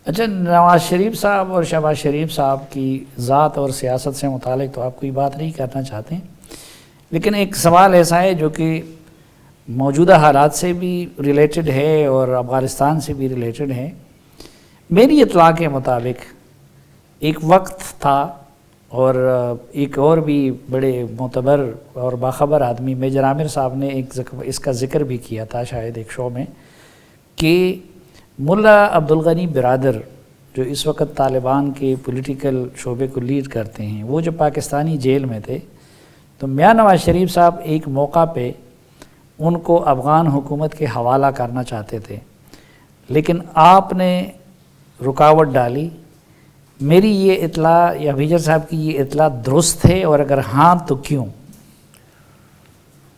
اچھا، نواز شریف صاحب اور شہباز شریف صاحب کی ذات اور سیاست سے متعلق تو آپ کوئی بات نہیں کرنا چاہتے ہیں، لیکن ایک سوال ایسا ہے جو کہ موجودہ حالات سے بھی ریلیٹڈ ہے اور افغانستان سے بھی ریلیٹڈ ہے۔ میری اطلاع کے مطابق ایک وقت تھا اور ایک اور بھی بڑے معتبر اور باخبر آدمی میجر عامر صاحب نے اس کا ذکر بھی کیا تھا شاید ایک شو میں، کہ ملا عبدالغنی برادر جو اس وقت طالبان کے پولیٹیکل شعبے کو لیڈ کرتے ہیں، وہ جو پاکستانی جیل میں تھے، تو میاں نواز شریف صاحب ایک موقع پہ ان کو افغان حکومت کے حوالہ کرنا چاہتے تھے، لیکن آپ نے رکاوٹ ڈالی۔ میری یہ اطلاع یا میجر صاحب کی یہ اطلاع درست ہے، اور اگر ہاں تو کیوں؟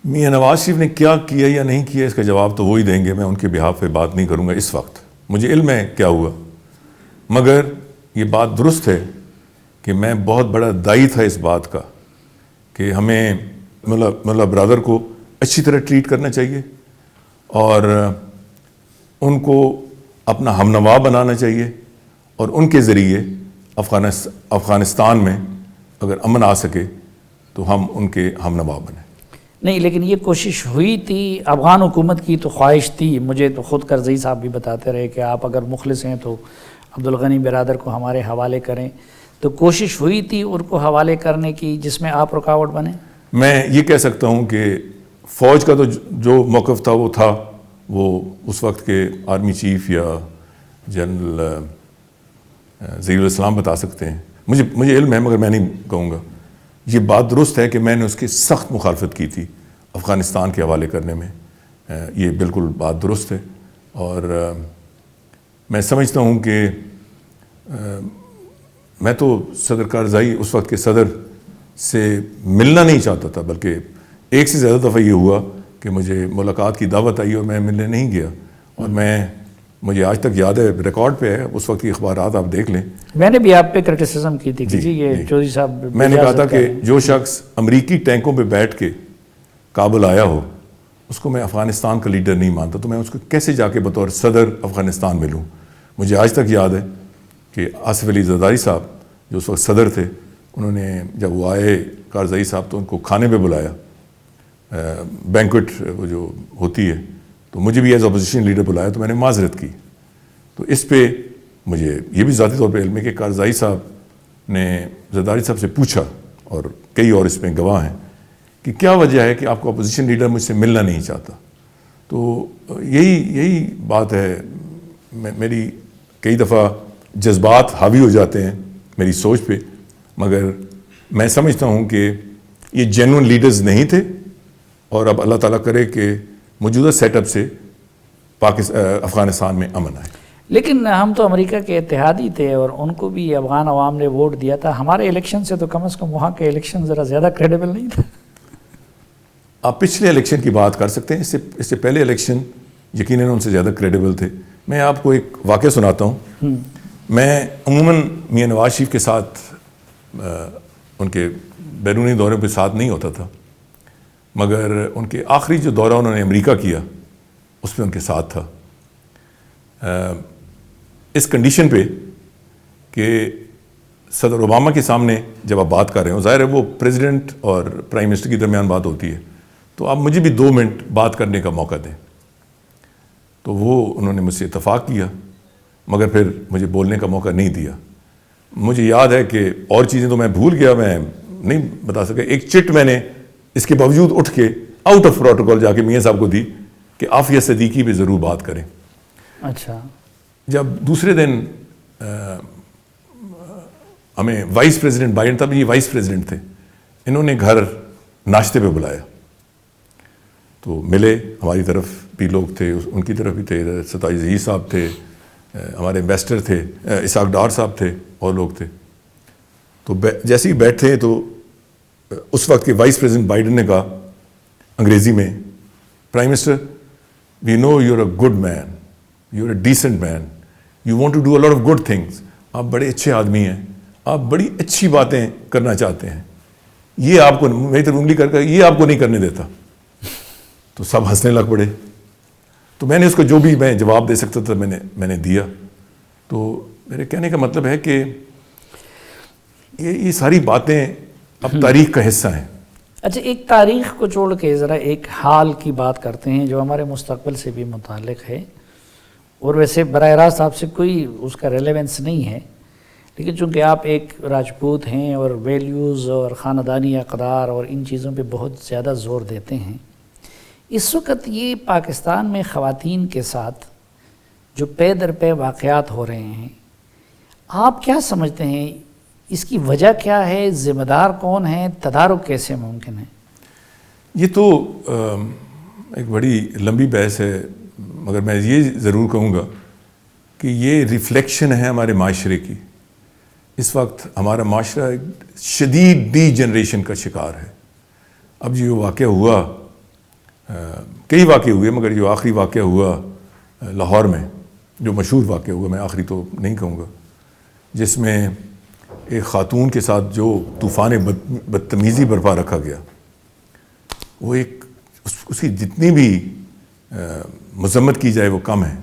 میاں نواز شریف نے کیا کیا یا نہیں کیا اس کا جواب تو وہی دیں گے، میں ان کے بہاف پہ بات نہیں کروں گا اس وقت، مجھے علم ہے کیا ہوا، مگر یہ بات درست ہے کہ میں بہت بڑا دائی تھا اس بات کا کہ ہمیں ملا برادر کو اچھی طرح ٹریٹ کرنا چاہیے اور ان کو اپنا ہمنوا بنانا چاہیے، اور ان کے ذریعے افغانستان میں اگر امن آ سکے تو ہم ان کے ہمنوا بنیں۔ نہیں، لیکن یہ کوشش ہوئی تھی، افغان حکومت کی تو خواہش تھی، مجھے تو خود کرزئی صاحب بھی بتاتے رہے کہ آپ اگر مخلص ہیں تو عبدالغنی برادر کو ہمارے حوالے کریں، تو کوشش ہوئی تھی ان کو حوالے کرنے کی جس میں آپ رکاوٹ بنے؟ میں یہ کہہ سکتا ہوں کہ فوج کا تو جو موقف تھا وہ تھا، وہ اس وقت کے آرمی چیف یا جنرل ضیاء الاسلام بتا سکتے ہیں، مجھے علم ہے مگر میں نہیں کہوں گا۔ یہ بات درست ہے کہ میں نے اس کی سخت مخالفت کی تھی افغانستان کے حوالے کرنے میں، یہ بالکل بات درست ہے، اور میں سمجھتا ہوں کہ میں تو صدر کارزائی اس وقت کے صدر سے ملنا نہیں چاہتا تھا، بلکہ ایک سے زیادہ دفعہ یہ ہوا کہ مجھے ملاقات کی دعوت آئی اور میں ملنے نہیں گیا، اور مجھے آج تک یاد ہے، ریکارڈ پہ ہے، اس وقت کی اخبارات آپ دیکھ لیں، میں نے بھی آپ پہ کرٹیسزم کی تھی کہ جی یہ چودھری صاحب، میں نے کہا تھا کہ جو شخص امریکی ٹینکوں پہ بیٹھ کے کابل آیا ہو اس کو میں افغانستان کا لیڈر نہیں مانتا، تو میں اس کو کیسے جا کے بطور صدر افغانستان ملوں۔ مجھے آج تک یاد ہے کہ آصف علی زرداری صاحب جو اس وقت صدر تھے، انہوں نے جب وہ آئے کارزئی صاحب تو ان کو کھانے پہ بلایا، بینکوٹ وہ جو ہوتی ہے، تو مجھے بھی ایز اپوزیشن لیڈر بلایا، تو میں نے معذرت کی۔ تو اس پہ مجھے یہ بھی ذاتی طور پہ علم ہے کہ کارزئی صاحب نے زرداری صاحب سے پوچھا، اور کئی اور اس میں گواہ ہیں، کہ کیا وجہ ہے کہ آپ کو اپوزیشن لیڈر مجھ سے ملنا نہیں چاہتا۔ تو یہی بات ہے، میری کئی دفعہ جذبات حاوی ہو جاتے ہیں میری سوچ پہ، مگر میں سمجھتا ہوں کہ یہ جینوئن لیڈرز نہیں تھے، اور اب اللہ تعالیٰ کرے کہ موجودہ سیٹ اپ سے افغانستان میں امن آئے۔ لیکن ہم تو امریکہ کے اتحادی تھے، اور ان کو بھی افغان عوام نے ووٹ دیا تھا، ہمارے الیکشن سے تو کم از کم وہاں کے الیکشن ذرا زیادہ کریڈیبل نہیں تھا۔ آپ پچھلے الیکشن کی بات کر سکتے ہیں، اس سے پہلے الیکشن یقیناً ان سے زیادہ کریڈیبل تھے۔ میں آپ کو ایک واقعہ سناتا ہوں۔ میں عموماً میاں نواز شریف کے ساتھ ان کے بیرونی دورے پہ ساتھ نہیں ہوتا تھا، مگر ان کے آخری جو دورہ انہوں نے امریکہ کیا اس میں ان کے ساتھ تھا، اس کنڈیشن پہ کہ صدر اوباما کے سامنے جب آپ بات کر رہے ہو، ظاہر ہے وہ پریزیڈنٹ اور پرائم منسٹر کے درمیان بات ہوتی ہے، تو آپ مجھے بھی 2 منٹ بات کرنے کا موقع دیں۔ تو وہ انہوں نے مجھ سے اتفاق کیا، مگر پھر مجھے بولنے کا موقع نہیں دیا۔ مجھے یاد ہے کہ اور چیزیں تو میں بھول گیا، میں نہیں بتا سکا۔ ایک چٹ میں نے اس کے باوجود اٹھ کے آؤٹ آف پروٹوکول جا کے میاں صاحب کو دی کہ عافیہ صدیقی پہ ضرور بات کریں۔ اچھا، جب دوسرے دن ہمیں وائس پریزیڈنٹ بائیڈن، تب یہ وائس پریزیڈنٹ تھے، انہوں نے گھر ناشتے پہ بلایا، تو ملے، ہماری طرف بھی لوگ تھے، ان کی طرف بھی تھے، ستائش ظہیر صاحب تھے، ہمارے امبیسڈر تھے، اسحاق ڈار صاحب تھے، اور لوگ تھے۔ تو جیسے ہی بیٹھے تو اس وقت کے وائس پریزیڈنٹ بائیڈن نے کہا انگریزی میں، prime minister, we know you are a good man, you are a decent man, you want to do a lot of good things, آپ بڑے اچھے آدمی ہیں، آپ بڑی اچھی باتیں کرنا چاہتے ہیں، یہ آپ کو، میری طرف انگلی کر یہ آپ کو نہیں کرنے دیتا۔ تو سب ہنسنے لگ پڑے۔ تو میں نے اس کو جو بھی میں جواب دے سکتا تھا میں نے دیا۔ تو میرے کہنے کا مطلب ہے کہ یہ ساری باتیں اب تاریخ کا حصہ ہیں. اچھا، ایک تاریخ کو چھوڑ کے ذرا ایک حال کی بات کرتے ہیں جو ہمارے مستقبل سے بھی متعلق ہے، اور ویسے براہ راست آپ سے کوئی اس کا ریلیونس نہیں ہے، لیکن چونکہ آپ ایک راجپوت ہیں اور ویلیوز اور خاندانی اقدار اور ان چیزوں پہ بہت زیادہ زور دیتے ہیں، اس وقت یہ پاکستان میں خواتین کے ساتھ جو پے در پے واقعات ہو رہے ہیں، آپ کیا سمجھتے ہیں اس کی وجہ کیا ہے؟ ذمہ دار کون ہے؟ تدارک کیسے ممکن ہے؟ یہ تو ایک بڑی لمبی بحث ہے، مگر میں یہ ضرور کہوں گا کہ یہ ریفلیکشن ہے ہمارے معاشرے کی. اس وقت ہمارا معاشرہ ایک شدید ڈی جنریشن کا شکار ہے. اب جو واقعہ ہوا، کئی واقعے ہوئے مگر جو آخری واقعہ ہوا لاہور میں، جو مشہور واقعہ ہوا، میں آخری تو نہیں کہوں گا، جس میں ایک خاتون کے ساتھ جو طوفان بدتمیزی برپا رکھا گیا، وہ ایک اس کی جتنی بھی مذمت کی جائے وہ کم ہے.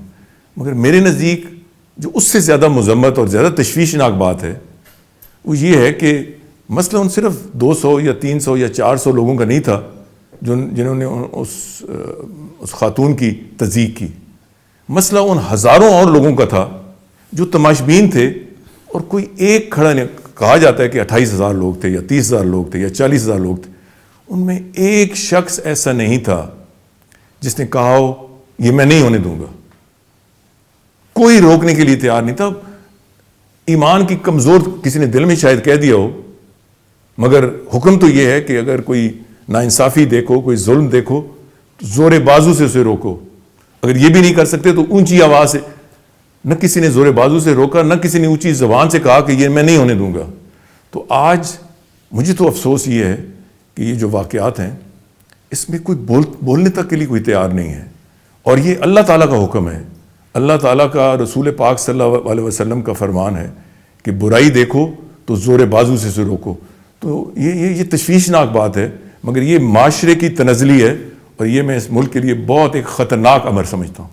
مگر میرے نزدیک جو اس سے زیادہ مذمت اور زیادہ تشویشناک بات ہے وہ یہ ہے کہ مثلاً صرف 200 یا 300 یا 400 لوگوں کا نہیں تھا جنہوں نے اس خاتون کی تصدیق کی. مسئلہ ان ہزاروں اور لوگوں کا تھا جو تماشبین تھے، اور کوئی ایک کھڑا نہیں. کہا جاتا ہے کہ 28,000 لوگ تھے یا 30,000 لوگ تھے یا 40,000 لوگ تھے، ان میں ایک شخص ایسا نہیں تھا جس نے کہا ہو یہ میں نہیں ہونے دوں گا. کوئی روکنے کے لیے تیار نہیں تھا. ایمان کی کمزور کسی نے دل میں شاید کہہ دیا ہو، مگر حکم تو یہ ہے کہ اگر کوئی ناانصافی دیکھو، کوئی ظلم دیکھو تو زور بازو سے اسے روکو. اگر یہ بھی نہیں کر سکتے تو اونچی آواز سے. نہ کسی نے زور بازو سے روکا، نہ کسی نے اونچی زبان سے کہا کہ یہ میں نہیں ہونے دوں گا. تو آج مجھے تو افسوس یہ ہے کہ یہ جو واقعات ہیں اس میں کوئی بولنے تک کے لیے کوئی تیار نہیں ہے. اور یہ اللہ تعالیٰ کا حکم ہے، اللہ تعالیٰ کا، رسول پاک صلی اللہ علیہ وسلم کا فرمان ہے کہ برائی دیکھو تو زور بازو سے اسے روکو. تو یہ تشویشناک بات ہے، مگر یہ معاشرے کی تنزلی ہے، اور یہ میں اس ملک کے لیے بہت ایک خطرناک امر سمجھتا ہوں.